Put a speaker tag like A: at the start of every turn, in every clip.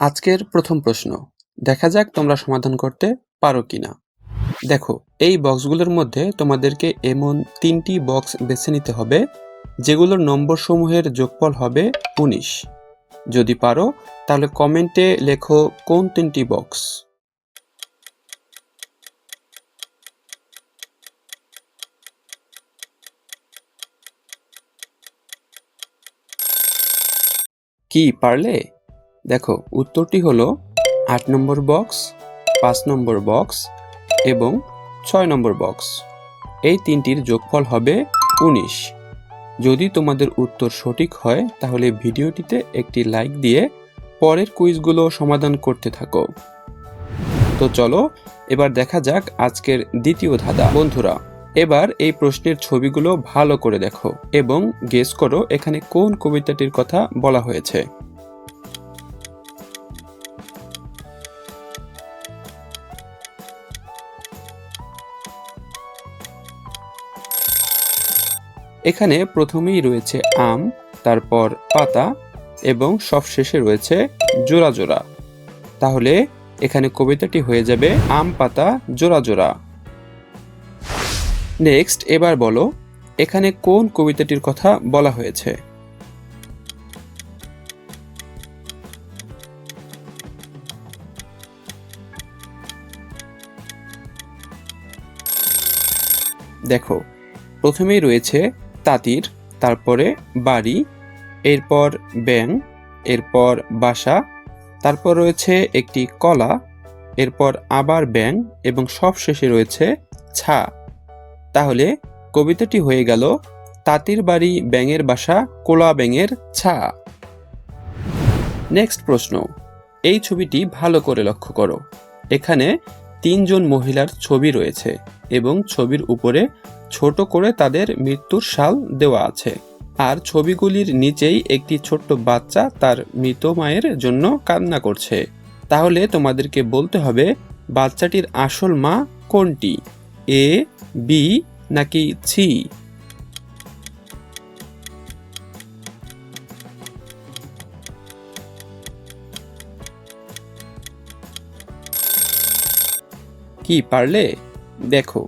A: আজকের প্রথম প্রশ্ন, দেখা যাক তোমরা সমাধান করতে পারো কিনা। দেখো, এই বক্সগুলোর মধ্যে তোমাদেরকে এমন 3টি বক্স বেছে নিতে হবে যেগুলোর নম্বর সমূহের যোগফল হবে 19। যদি পারো তাহলে কমেন্টে লেখো কোন 3টি বক্স। কি পারলে? দেখো, উত্তরটি হলো 8 নম্বর বক্স, 5 নম্বর বক্স এবং 6 নম্বর বক্স। এই তিনটির যোগফল হবে 19। যদি তোমাদের উত্তর সঠিক হয় তাহলে ভিডিওটিতে একটি লাইক দিয়ে পরের কুইজগুলো সমাধান করতে থাকো। তো চলো এবার দেখা যাক আজকের দ্বিতীয় ধাঁধা। বন্ধুরা, এবার এই প্রশ্নের ছবিগুলো ভালো করে দেখো এবং গেস করো এখানে কোন কবিতাটির কথা বলা হয়েছে। এখানে প্রথমেই রয়েছে আম, তারপর পাতা এবং সবশেষে রয়েছে জোড়া জোড়া। তাহলে এখানে কবিতাটি হয়ে যাবে আম পাতা জোড়া জোড়া। নেক্সট, এবার বলো এখানে কোন কবিতাটির কথা বলা হয়েছে। দেখো, প্রথমেই রয়েছে তাঁতির, তারপরে বাড়ি, এরপর ব্যাং, এরপর বাসা, তারপর রয়েছে একটি কলা, এরপর আবার ব্যাং এবং সবশেষে রয়েছে ছা। তাহলে কবিতাটি হয়ে গেল তাঁতির বাড়ি ব্যাঙের বাসা কোলা ব্যাঙের ছা। নেক্সট প্রশ্ন, এই ছবিটি ভালো করে লক্ষ্য করো। এখানে 3 জন মহিলার ছবি রয়েছে এবং ছবির উপরে ছোট করে তাদের মৃত্যুর সাল দেওয়া আছে। আর ছবিগুলির নিচেই একটি ছোট্ট বাচ্চা তার মৃত মায়ের জন্য কান্না করছে। তাহলে তোমাদেরকে বলতে হবে বাচ্চাটির আসল মা কোনটি, এ, বি নাকি সি। কি পারলে? দেখো,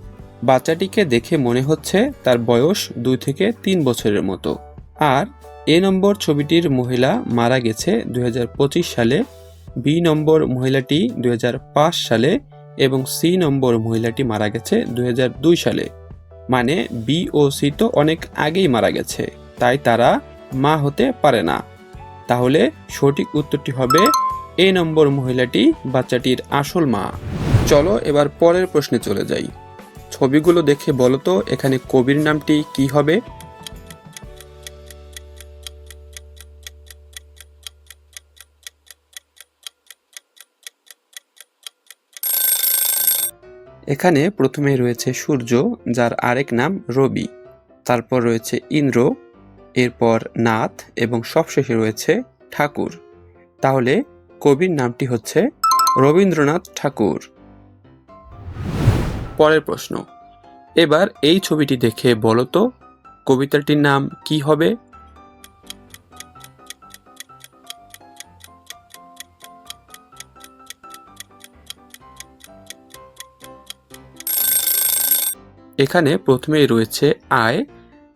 A: বাচ্চাটিকে দেখে মনে হচ্ছে তার বয়স 2 থেকে 3 বছরের মতো। আর এ নম্বর ছবিটির মহিলা মারা গেছে 2025 সালে, বি নম্বর মহিলাটি 2005 সালে এবং সি নম্বর মহিলাটি মারা গেছে 2002 সালে। মানে বি ও সি তো অনেক আগেই মারা গেছে, তাই তারা মা হতে পারে না। তাহলে সঠিক উত্তরটি হবে এ নম্বর মহিলাটি বাচ্চাটির আসল মা। চলো এবার পরের প্রশ্নে চলে যাই। ছবিগুলো দেখে বলো তো এখানে কবির নামটি কি হবে। এখানে প্রথমে রয়েছে সূর্য, যার আরেক নাম রবি, তারপর রয়েছে ইন্দ্র, এরপর নাথ এবং সবশেষে রয়েছে ঠাকুর। তাহলে কবির নামটি হচ্ছে রবীন্দ্রনাথ ঠাকুর। পরের প্রশ্ন, এবার এই ছবিটি দেখে বলো তো কবিতাটির নাম কি হবে। এখানে প্রথমেই রয়েছে আয়,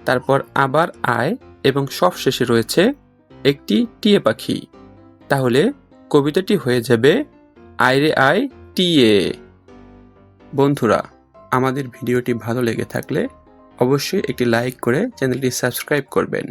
A: তারপর আবার আয় এবং সবশেষে রয়েছে একটি টিয়ে পাখি। তাহলে কবিতাটি হয়ে যাবে আয় রে আয় টিয়ে। বন্ধুরা, আমাদের ভিডিওটি ভালো লেগে থাকলে অবশ্যই একটি লাইক করে চ্যানেলটি সাবস্ক্রাইব করবেন।